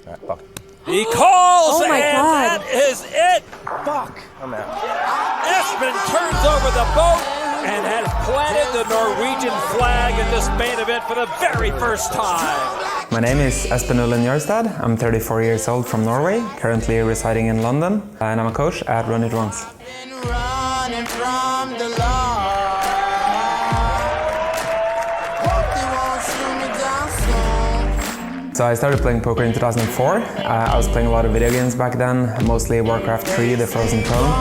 Alright, fuck. He calls, Oh my and God. that is it. Fuck! I'm out. Espen turns over the boat and has planted the Norwegian flag in this main event for the very first time. My name is Espen Jorstad. I'm 34 years old from Norway, currently residing in London, and I'm a coach at Run It Once. So I started playing poker in 2004. I was playing a lot of video games back then, mostly Warcraft 3, The Frozen Throne.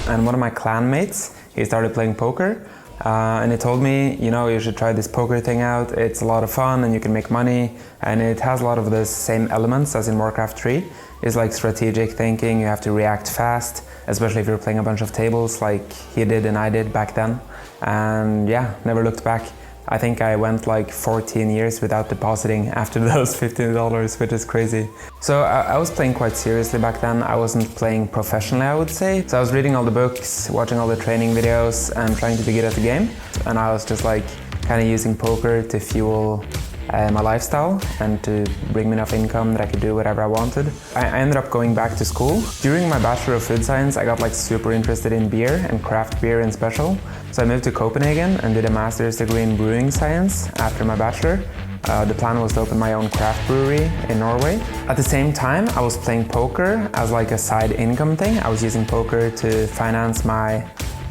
And one of my clan mates, he started playing poker. And he told me, you know, you should try this poker thing out. It's a lot of fun and you can make money. And it has a lot of the same elements as in Warcraft 3. It's like strategic thinking, you have to react fast, especially if you're playing a bunch of tables like he did and I did back then. And yeah, never looked back. I think I went like 14 years without depositing after those $15, which is crazy. So I was playing quite seriously back then. I wasn't playing professionally, I would say. So I was reading all the books, watching all the training videos and trying to be good at the game. And I was just like kind of using poker to fuel my lifestyle and to bring me enough income that I could do whatever I wanted. I ended up going back to school. During my Bachelor of Food Science, I got like super interested in beer and craft beer in special. So I moved to Copenhagen and did a master's degree in brewing science after my bachelor. The plan was to open my own craft brewery in Norway. At the same time, I was playing poker as like a side income thing. I was using poker to finance my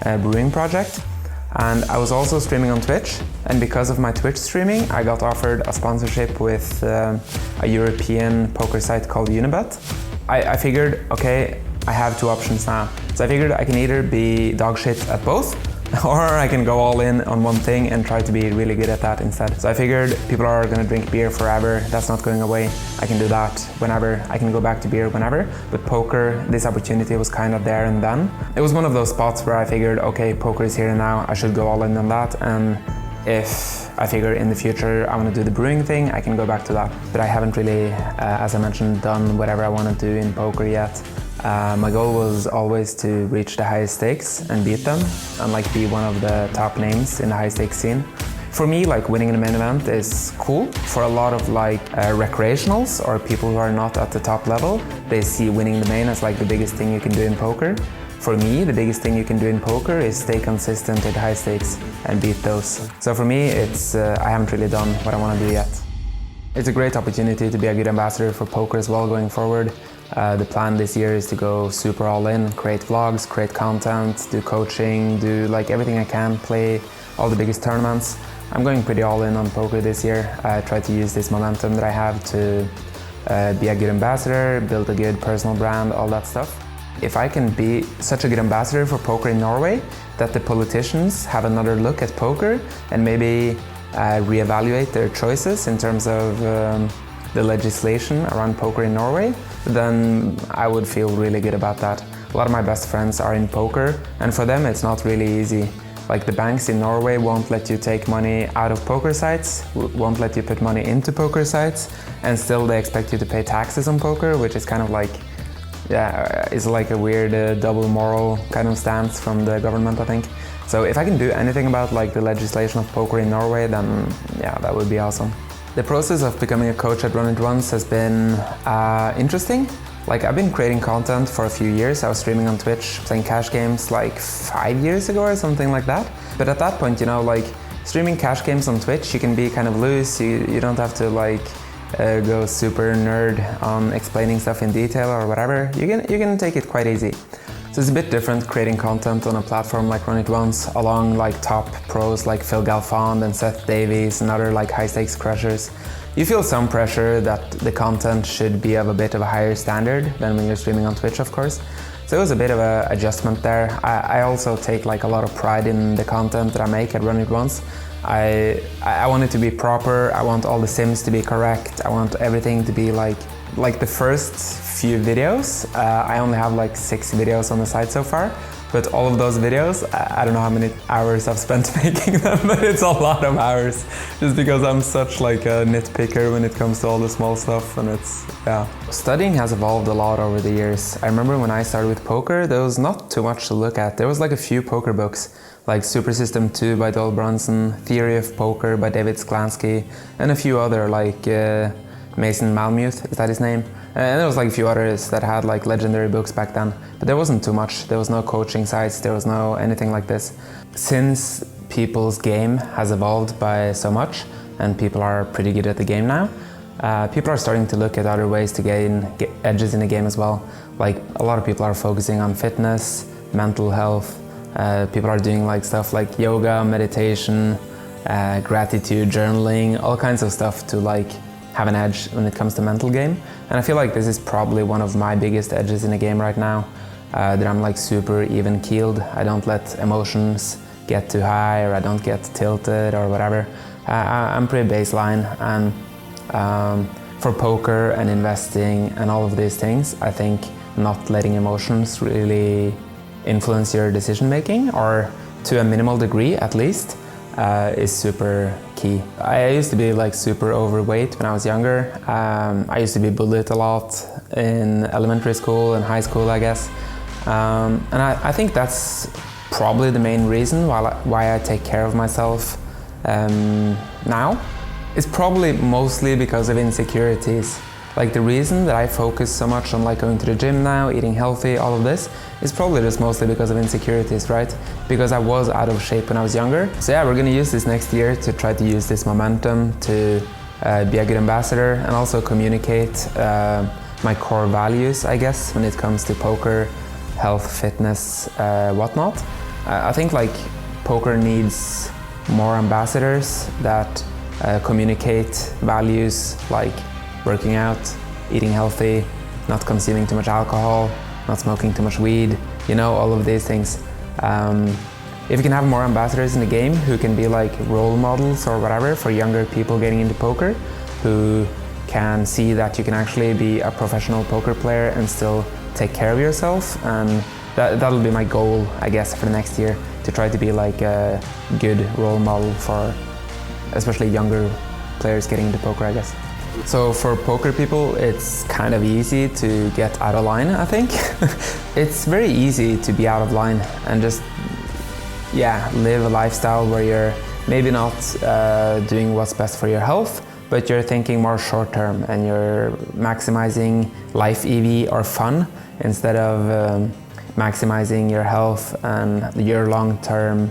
brewing project. And I was also streaming on Twitch, and because of my Twitch streaming, I got offered a sponsorship with a European poker site called Unibet. I figured, okay, I have two options now. So I figured I can either be dog shit at both, or I can go all in on one thing and try to be really good at that instead. So I figured people are gonna drink beer forever, that's not going away. I can do that whenever, I can go back to beer whenever. But poker, this opportunity was kind of there and then. It was one of those spots where I figured, okay, poker is here and now, I should go all in on that. And if I figure in the future I want to do the brewing thing, I can go back to that. But I haven't really, as I mentioned, done whatever I want to do in poker yet. My goal was always to reach the highest stakes and beat them and like be one of the top names in the high stakes scene. For me, like winning the main event is cool. For a lot of like recreationals or people who are not at the top level, they see winning the main as like the biggest thing you can do in poker. For me, the biggest thing you can do in poker is stay consistent at high stakes and beat those. So for me, it's I haven't really done what I want to do yet. It's a great opportunity to be a good ambassador for poker as well going forward. The plan this year is to go super all in, create vlogs, create content, do coaching, do like everything I can, play all the biggest tournaments. I'm going pretty all in on poker this year. I try to use this momentum that I have to be a good ambassador, build a good personal brand, all that stuff. If I can be such a good ambassador for poker in Norway that the politicians have another look at poker and maybe reevaluate their choices in terms of the legislation around poker in Norway, then I would feel really good about that. A lot of my best friends are in poker, and for them it's not really easy. Like the banks in Norway won't let you take money out of poker sites, won't let you put money into poker sites, and still they expect you to pay taxes on poker, which is kind of like, yeah, it's like a weird double moral kind of stance from the government, I think. So if I can do anything about like the legislation of poker in Norway, then yeah, that would be awesome. The process of becoming a coach at Run It Once has been interesting. Like I've been creating content for a few years. I was streaming on Twitch, playing cash games like 5 years ago or something like that. But at that point, you know, like streaming cash games on Twitch, you can be kind of loose. You don't have to like go super nerd on explaining stuff in detail or whatever. You can take it quite easy. So it's a bit different creating content on a platform like Run It Once along like top pros like Phil Galfond and Seth Davies and other like high stakes crushers. You feel some pressure that the content should be of a bit of a higher standard than when you're streaming on Twitch, of course. So it was a bit of an adjustment there. I also take like a lot of pride in the content that I make at Run It Once. I want it to be proper, I want all the sims to be correct, I want everything to be like the first few videos. I only have like 6 videos on the site so far. But all of those videos, I don't know how many hours I've spent making them, but it's a lot of hours. Just because I'm such like a nitpicker when it comes to all the small stuff, and it's, yeah. Studying has evolved a lot over the years. I remember when I started with poker, there was not too much to look at. There was like a few poker books, like Super System 2 by Doyle Brunson, Theory of Poker by David Sklansky, and a few other like Mason Malmuth, is that his name? And there was like a few others that had like legendary books back then, but there wasn't too much. There was no coaching sites, there was no anything like this. Since people's game has evolved by so much, and people are pretty good at the game now, people are starting to look at other ways to gain edges in the game as well. Like a lot of people are focusing on fitness, mental health. People are doing like stuff like yoga, meditation, gratitude, journaling, all kinds of stuff to like have an edge when it comes to mental game. And I feel like this is probably one of my biggest edges in the game right now, that I'm like super even keeled. I don't let emotions get too high, or I don't get tilted or whatever. I'm pretty baseline, and for poker and investing and all of these things, I think not letting emotions really influence your decision making, or to a minimal degree at least, is super key. I used to be like super overweight when I was younger. I used to be bullied a lot in elementary school and high school, I guess. And I think that's probably the main reason why I take care of myself now. It's probably mostly because of insecurities. Like the reason that I focus so much on like going to the gym now, eating healthy, all of this, is probably just mostly because of insecurities, right? Because I was out of shape when I was younger. So yeah, we're gonna use this next year to try to use this momentum to be a good ambassador, and also communicate my core values, I guess, when it comes to poker, health, fitness, whatnot. I think like poker needs more ambassadors that communicate values like working out, eating healthy, not consuming too much alcohol, not smoking too much weed, you know, all of these things. If you can have more ambassadors in the game who can be like role models or whatever for younger people getting into poker, who can see that you can actually be a professional poker player and still take care of yourself, and that'll be my goal, I guess, for the next year, to try to be like a good role model for especially younger players getting into poker, I guess. So for poker people, it's kind of easy to get out of line, I think. It's very easy to be out of line and just, yeah, live a lifestyle where you're maybe not doing what's best for your health, but you're thinking more short term, and you're maximizing life EV or fun instead of maximizing your health and your long-term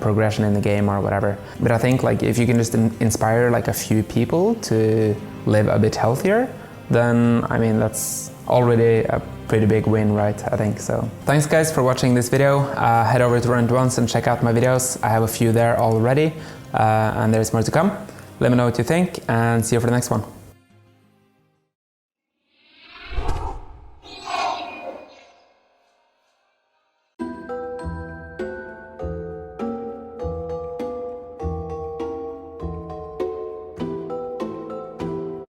progression in the game or whatever. But I think like if you can just inspire like a few people to live a bit healthier, then I mean that's already a pretty big win, right? I think so. Thanks guys for watching this video. Head over to Run It Once and check out my videos. I have a few there already, and there's more to come. Let me know what you think, and see you for the next one.